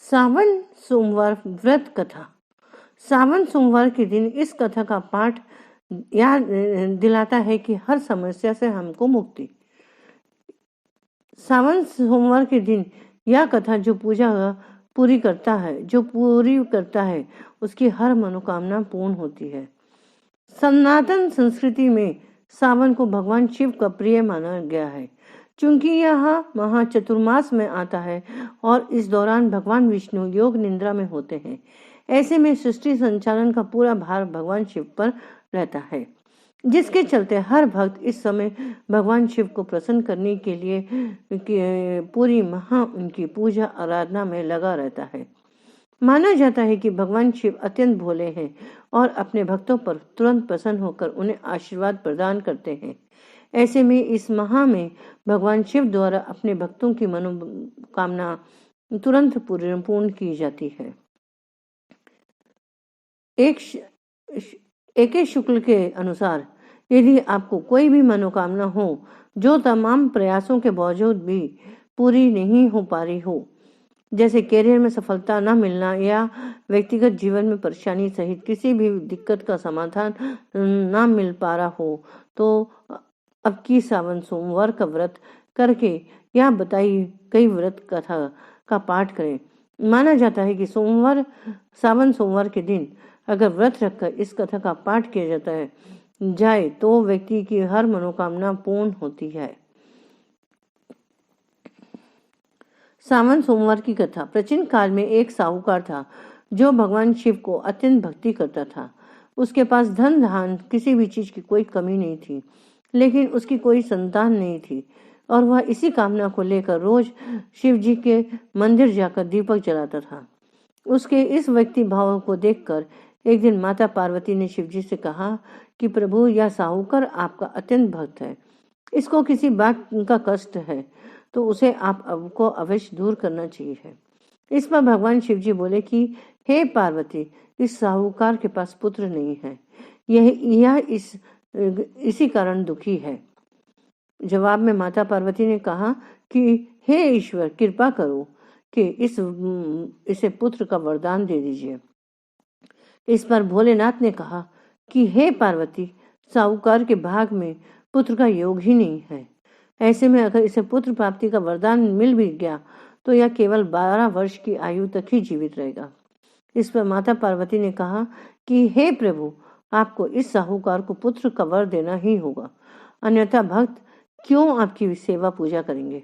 सावन सोमवार व्रत कथा। सावन सोमवार के दिन इस कथा का पाठ याद दिलाता है कि हर समस्या से हमको मुक्ति। सावन सोमवार के दिन यह कथा जो पूरी करता है उसकी हर मनोकामना पूर्ण होती है। सनातन संस्कृति में सावन को भगवान शिव का प्रिय माना गया है, क्योंकि यह महा चतुर्मास में आता है और इस दौरान भगवान विष्णु योग निद्रा में होते हैं। ऐसे में सृष्टि संचालन का पूरा भार भगवान शिव पर रहता है, जिसके चलते हर भक्त इस समय भगवान शिव को प्रसन्न करने के लिए पूरी उनकी पूजा आराधना में लगा रहता है। माना जाता है कि भगवान शिव अत्यंत भोले हैं और अपने भक्तों पर तुरंत प्रसन्न होकर उन्हें आशीर्वाद प्रदान करते हैं। ऐसे में इस माह में भगवान शिव द्वारा अपने भक्तों की मनोकामना तुरंत पूर्ण की जाती है। एक शुक्ल के अनुसार यदि आपको कोई भी मनोकामना हो जो तमाम प्रयासों के बावजूद भी पूरी नहीं हो पा रही हो, जैसे करियर में सफलता न मिलना या व्यक्तिगत जीवन में परेशानी सहित किसी भी दिक्कत का समाधान न मिल पा रहा हो, तो अब की सावन सोमवार का व्रत करके यह बताई कई व्रत कथा का पाठ करें। माना जाता है कि सावन सोमवार के दिन अगर व्रत रखकर इस कथा का पाठ किया जाए तो व्यक्ति की हर मनोकामना पूर्ण होती है। सावन सोमवार की कथा। प्राचीन काल में एक साहूकार था जो भगवान शिव को अत्यंत भक्ति करता था। उसके पास धन धान किसी भी चीज की कोई कमी नहीं थी, लेकिन उसकी कोई संतान नहीं थी और वह इसी कामना को लेकर रोज शिव जी के मंदिर जाकर दीपक जलाता था। उसके इस व्यक्ति भाव को देखकर एक दिन माता पार्वती ने शिव जी से कहा कि प्रभु, यह साहूकार आपका अत्यंत भक्त है, इसको किसी बात का कष्ट है तो उसे आपको अवश्य दूर करना चाहिए। इस पर भगवान शिव जी बोले कि हे पार्वती, इस साहूकार के पास पुत्र नहीं है, यह इसी कारण दुखी है। जवाब में माता पार्वती ने कहा कि हे ईश्वर, कृपा करो कि इसे पुत्र का वरदान दे दीजिए। इस पर भोलेनाथ ने कहा कि हे पार्वती, साहूकार के भाग में पुत्र का योग ही नहीं है। ऐसे में अगर इसे पुत्र प्राप्ति का वरदान मिल भी गया तो यह केवल 12 वर्ष की आयु तक ही जीवित रहेगा। इस पर माता पार्वती ने कहा कि हे प्रभु, आपको इस साहूकार को पुत्र का वर देना ही होगा, अन्यथा भक्त क्यों आपकी सेवा पूजा करेंगे।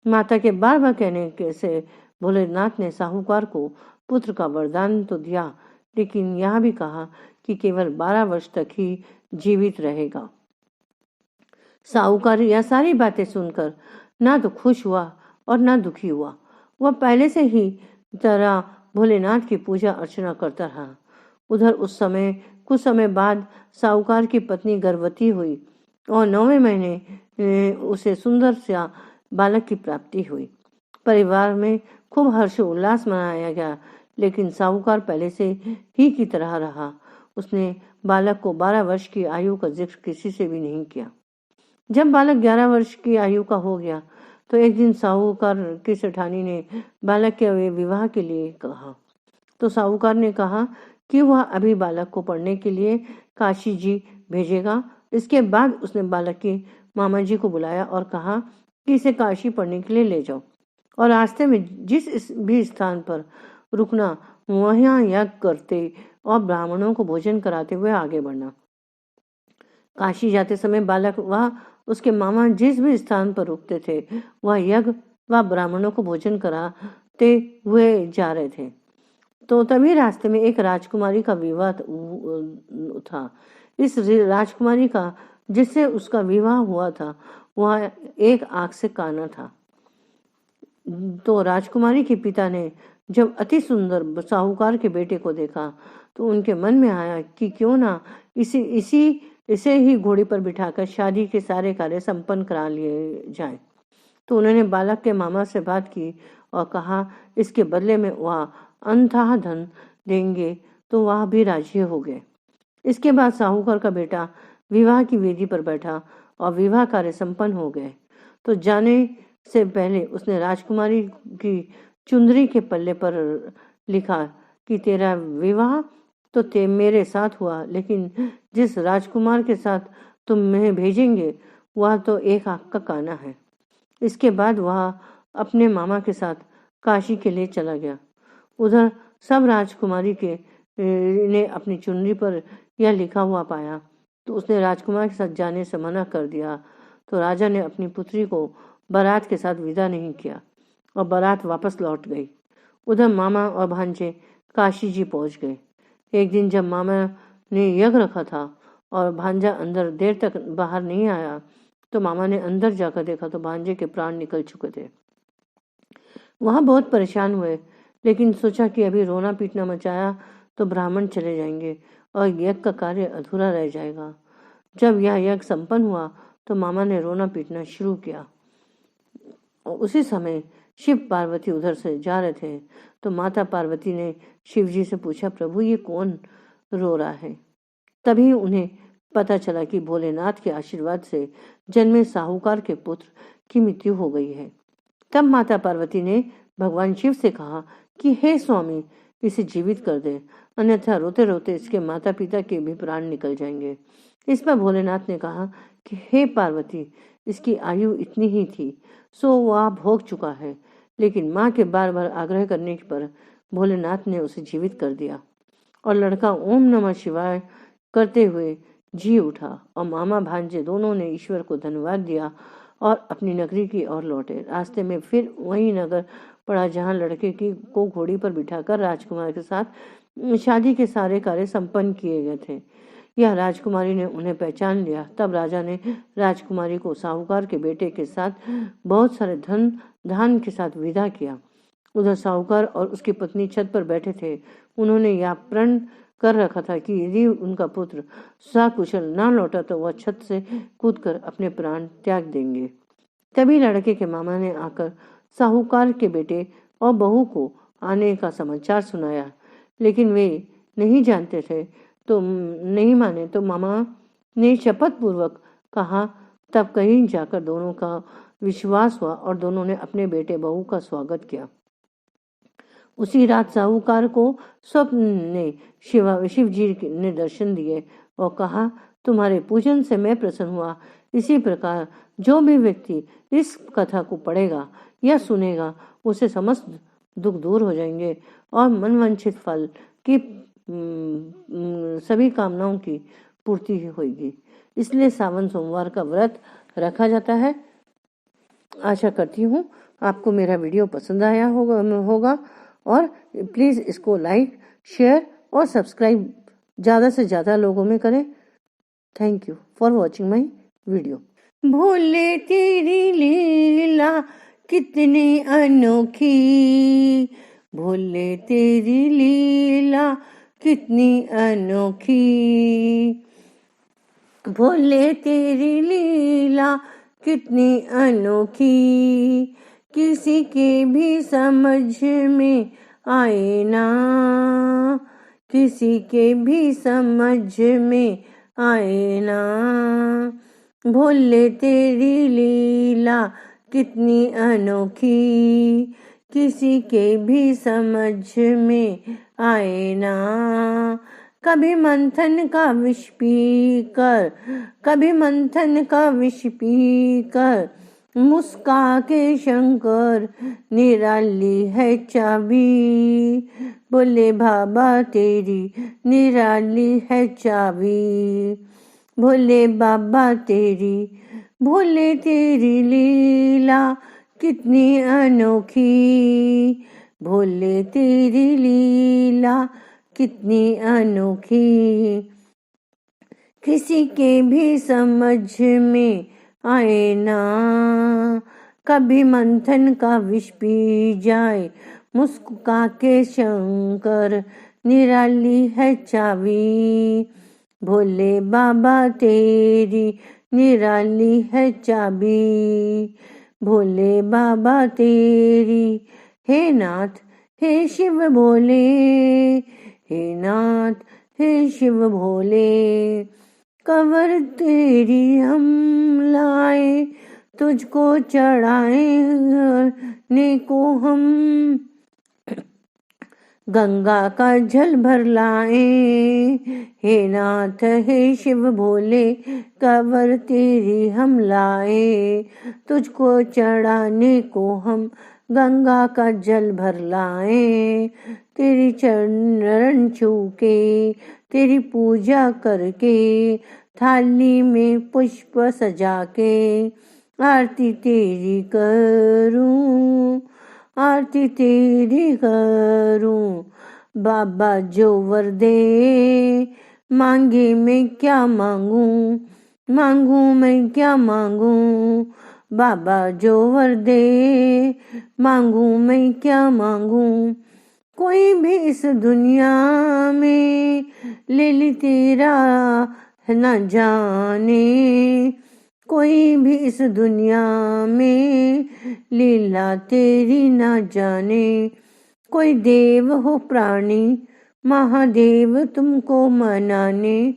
माता के बार बार कहने से भोलेनाथ ने साहूकार को पुत्र का वरदान तो दिया, लेकिन यह भी कहा कि केवल 12 वर्ष तक ही जीवित रहेगा। साहूकार यह सारी बातें सुनकर ना तो खुश हुआ और ना दुखी हुआ। वह पहले से ही तरह भोलेनाथ की पूजा अर्चना करता रहा। उधर कुछ समय बाद साहूकार की पत्नी गर्भवती हुई और 9वें महीने उसे सुंदर सा बालक की प्राप्ति हुई। परिवार में खूब हर्ष उल्लास मनाया गया, लेकिन साहूकार पहले से ही की तरह रहा। उसने बालक को 12 वर्ष की आयु का जिक्र किसी से भी नहीं किया। जब बालक 11 वर्ष की आयु का हो गया तो एक दिन साहूकार की सेठानी ने बालक के विवाह के लिए कहा, तो साहूकार ने कहा कि वह अभी बालक को पढ़ने के लिए काशी जी भेजेगा। इसके बाद उसने बालक के मामा जी को बुलाया और कहा कि इसे काशी पढ़ने के लिए ले जाओ और रास्ते में जिस भी स्थान पर रुकना वहाँ यज्ञ करते और ब्राह्मणों को भोजन कराते हुए आगे बढ़ना। काशी जाते समय बालक वह उसके मामा जिस भी स्थान पर रुकते थे वह यज्ञ व ब्राह्मणों को भोजन कराते हुए जा रहे थे। तो तभी रास्ते में एक राजकुमारी का विवाह था। इस राजकुमारी का जिससे उसका विवाह हुआ था वह एक आंख से काना था। तो राजकुमारी के पिता ने जब अति सुंदर साहूकार के बेटे को देखा तो उनके मन में आया कि क्यों ना इसे ही घोड़ी पर बिठाकर शादी के सारे कार्य संपन्न करा लिए जाएं। तो उन्होंने बालक के मामा से बात की और कहा इसके बदले में वह अनथाह धन देंगे, तो वह भी राजी हो गए। इसके बाद साहूकार का बेटा विवाह की वेदी पर बैठा और विवाह कार्य संपन्न हो गए। तो जाने से पहले उसने राजकुमारी की चुंदरी के पल्ले पर लिखा कि तेरा विवाह तो मेरे साथ हुआ, लेकिन जिस राजकुमार के साथ तुम मैं भेजेंगे वह तो एक आंख का काना है। इसके बाद वह अपने मामा के साथ काशी के लिए चला गया। उधर सब राजकुमारी के ने अपनी चुनरी पर यह लिखा हुआ पाया तो उसने राजकुमार के साथ जाने से मना कर दिया। तो राजा ने अपनी पुत्री को बारात के साथ विदा नहीं किया और बारात वापस लौट गई। उधर मामा और भांजे काशी जी पहुंच गए। एक दिन जब मामा ने यज्ञ रखा था और भांजा अंदर देर तक बाहर नहीं आया तो मामा ने अंदर जाकर देखा तो भांजे के प्राण निकल चुके थे। वह बहुत परेशान हुए, लेकिन सोचा कि अभी रोना पीटना मचाया तो ब्राह्मण चले जाएंगे और यज्ञ का कार्य अधूरा रह जाएगा। जब यह यज्ञ संपन्न हुआ तो मामा ने रोना पीटना शुरू किया। और उसी समय शिव पार्वती उधर से जा रहे थे तो माता पार्वती ने शिव जी से पूछा, प्रभु ये कौन रो रहा है? तभी उन्हें पता चला कि भोलेनाथ के आशीर्वाद से जन्मे साहूकार के पुत्र की मृत्यु हो गई है। तब माता पार्वती ने भगवान शिव से कहा कि हे स्वामी, इसे जीवित कर दे, अन्यथा रोते रोते इसके माता पिता के भी प्राण निकल जाएंगे। इस पर भोलेनाथ ने कहा कि हे पार्वती, इसकी आयु इतनी ही थी, सो वह भोग चुका है। लेकिन माँ के बार बार आग्रह करने पर भोलेनाथ ने उसे जीवित कर दिया और लड़का ओम नमः शिवाय करते हुए जी उठा और मामा भांजे दोनों ने ईश्वर को धन्यवाद दिया और अपनी नगरी की ओर लौटे। रास्ते में फिर वही नगर पड़ा जहाँ लड़के को घोड़ी पर बिठाकर राजकुमार के साथ शादी के सारे कार्य संपन्न किए गए थे। यह राजकुमारी ने उन्हें पहचान लिया। तब राजा ने राजकुमारी को साहूकार के बेटे के साथ बहुत सारे धान के साथ विदा किया। उधर साहूकार और उसकी पत्नी छत पर बैठे थे। उन्होंने यह प्रण कर रखा था कि यदि उनका पुत्र सकुशल न लौटा तो वह छत से कूदकर अपने प्राण त्याग देंगे। तभी लड़के के मामा ने आकर साहूकार के बेटे और बहू को आने का समाचार सुनाया, लेकिन वे नहीं जानते थे तो नहीं माने। तो मामा ने शपथ पूर्वक कहा। तब कहीं जाकर दोनों का विश्वास हुआ और दोनों ने अपने बेटे बहू का स्वागत किया। उसी रात साहूकार को स्वप्न ने शिव जी ने दर्शन दिए और कहा, तुम्हारे पूजन से मैं प्रसन्न हुआ। इसी प्रकार जो भी व्यक्ति इस कथा को पढ़ेगा या सुनेगा उसे समस्त दुख दूर हो जाएंगे और मनवांछित फल की सभी कामनाओं की पूर्ति होगी। इसलिए सावन सोमवार का व्रत रखा जाता है। आशा करती हूँ आपको मेरा वीडियो पसंद आया होगा और प्लीज़ इसको लाइक, शेयर और सब्सक्राइब ज़्यादा से ज़्यादा लोगों में करें। Thank you for watching my video. Bhole तेरी लीला कितनी अनोखी, भोले तेरी लीला कितनी अनोखी, भोले तेरी लीला कितनी अनोखी, किसी के भी समझ में आए ना, किसी के भी समझ में आए ना, भोले तेरी लीला कितनी अनोखी, किसी के भी समझ में आए ना। कभी मंथन का विष पीकर, कभी मंथन का विष पीकर, मुस्का के शंकर निराली है चाबी, बोले बाबा तेरी निराली है चाबी, भोले बाबा तेरी, भोले तेरी लीला कितनी अनोखी, भोले तेरी लीला कितनी अनोखी, किसी के भी समझ में आए ना। कभी मंथन का विष पी जाए, मुस्कुरा के शंकर निराली है चाबी, भोले बाबा तेरी निराली है चाबी, भोले बाबा तेरी। हे नाथ हे शिव भोले, हे नाथ हे शिव भोले, कवर तेरी हम लाए, तुझको चढ़ाए ने को हम, गंगा का जल भर लाए। हे नाथ हे शिव भोले, कांवर तेरी हम लाए। तुझको चढ़ाने को हम गंगा का जल भर लाए। तेरी चरण छू के, तेरी पूजा करके, थाली में पुष्प सजा के, आरती तेरी करूं, आरती तेरी करूं। बाबा जो वर दे, मांगे मैं क्या मांगूं, मांगूं मैं क्या मांगूं। बाबा जो वर दे, मांगूं मैं क्या मांगूं। कोई भी इस दुनिया में ले ली तेरा न जाने। कोई भी इस दुनिया में लीला तेरी न जाने। कोई देव हो प्राणी, महादेव तुमको मनाने।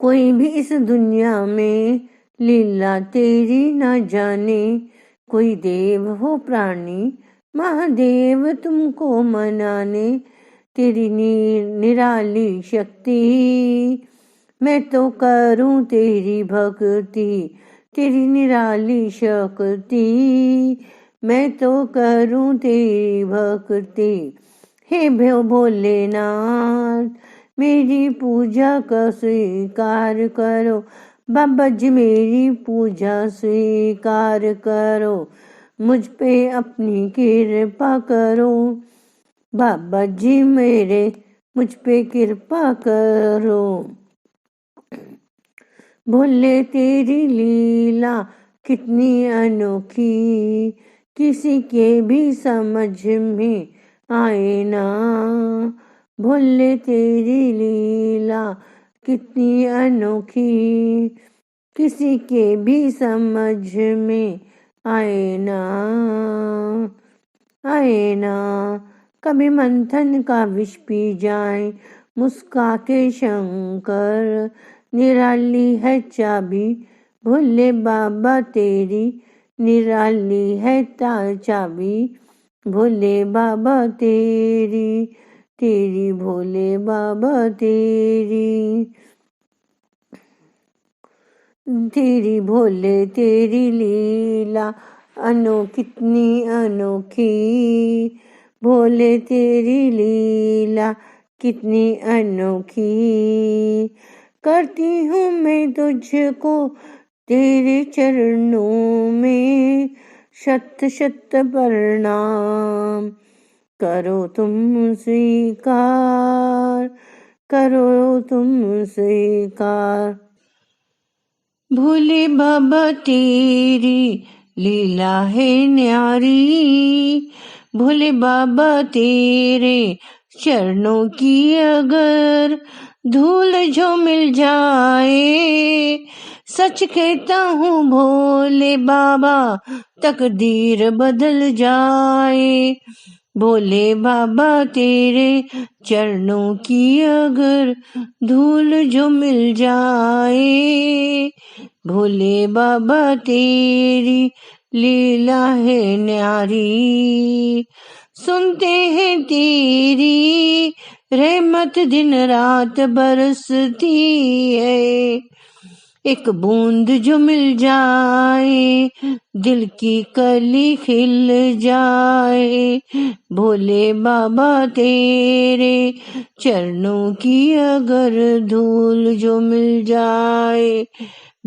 कोई भी इस दुनिया में लीला तेरी न जाने। कोई देव हो प्राणी, महादेव तुमको मनाने। तेरी निराली शक्ति, मैं तो करूं तेरी भक्ति। तेरी निराली शक्ति, मैं तो करूं तेरी भक्ति। हे भोलेनाथ, मेरी पूजा का स्वीकार करो। बाबा जी मेरी पूजा स्वीकार करो। मुझ पे अपनी कृपा करो। बाबा जी मेरे मुझ पे कृपा करो। भोले तेरी लीला कितनी अनोखी, किसी के भी समझ में आए ना। भोले तेरी लीला कितनी अनोखी, किसी के भी समझ में आए ना, आए ना। कभी मंथन का विष पी जाए, मुस्का के शंकर। निराली है चाबी भोले बाबा तेरी, निराली है चाबी भोले बाबा तेरी, तेरी भोले बाबा तेरी। तेरी भोले तेरी लीला कितनी अनोखी। भोले तेरी लीला कितनी अनोखी। करती हूँ मैं तुझको तेरे चरणों में शत शत प्रणाम। करो तुम स्वीकार, करो तुम स्वीकार। भोले बाबा तेरी लीला है न्यारी। भोले बाबा तेरे चरणों की अगर धूल जो मिल जाए, सच कहता हूँ भोले बाबा तकदीर बदल जाए। भोले बाबा तेरे चरणों की अगर धूल जो मिल जाए, भोले बाबा तेरी लीला है न्यारी। सुनते हैं तेरी रहमत दिन रात बरसती है। एक बूंद जो मिल जाए, दिल की कली खिल जाए। भोले बाबा तेरे चरणों की अगर धूल जो मिल जाए,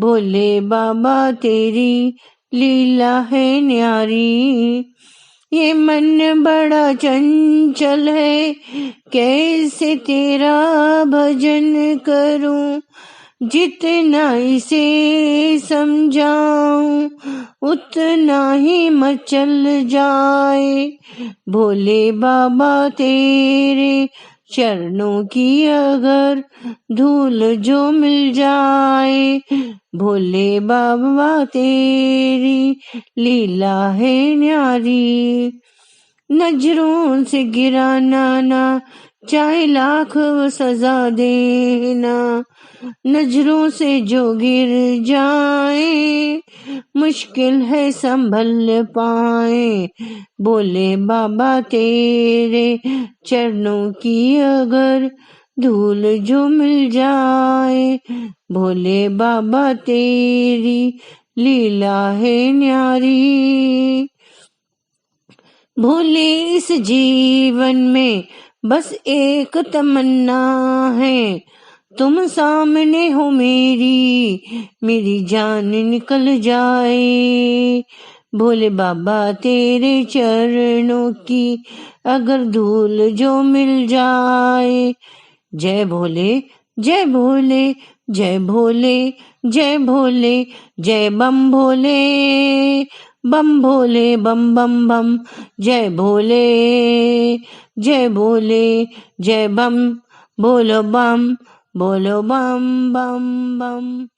भोले बाबा तेरी लीला है न्यारी। ये मन बड़ा चंचल है, कैसे तेरा भजन करूं। जितना इसे समझाऊं, उतना ही मचल जाए। भोले बाबा तेरे चरणों की अगर धूल जो मिल जाए, भोले बाबा तेरी लीला है न्यारी। नजरों से गिराना ना चाहे लाख सजा देना, नजरों से जो गिर जाए मुश्किल है संभल पाए। बोले बाबा तेरे चरणों की अगर धूल जो मिल जाए, भोले बाबा तेरी लीला है न्यारी। भोले इस जीवन में बस एक तमन्ना है, तुम सामने हो मेरी जान निकल जाए। भोले बाबा तेरे चरणों की अगर धूल जो मिल जाए। जय भोले जय भोले जय भोले जय भोले जय बम भोले, बम भोले बम बम बम। जय भोले जय भोले जय बम, बोलो बम बम बम बम।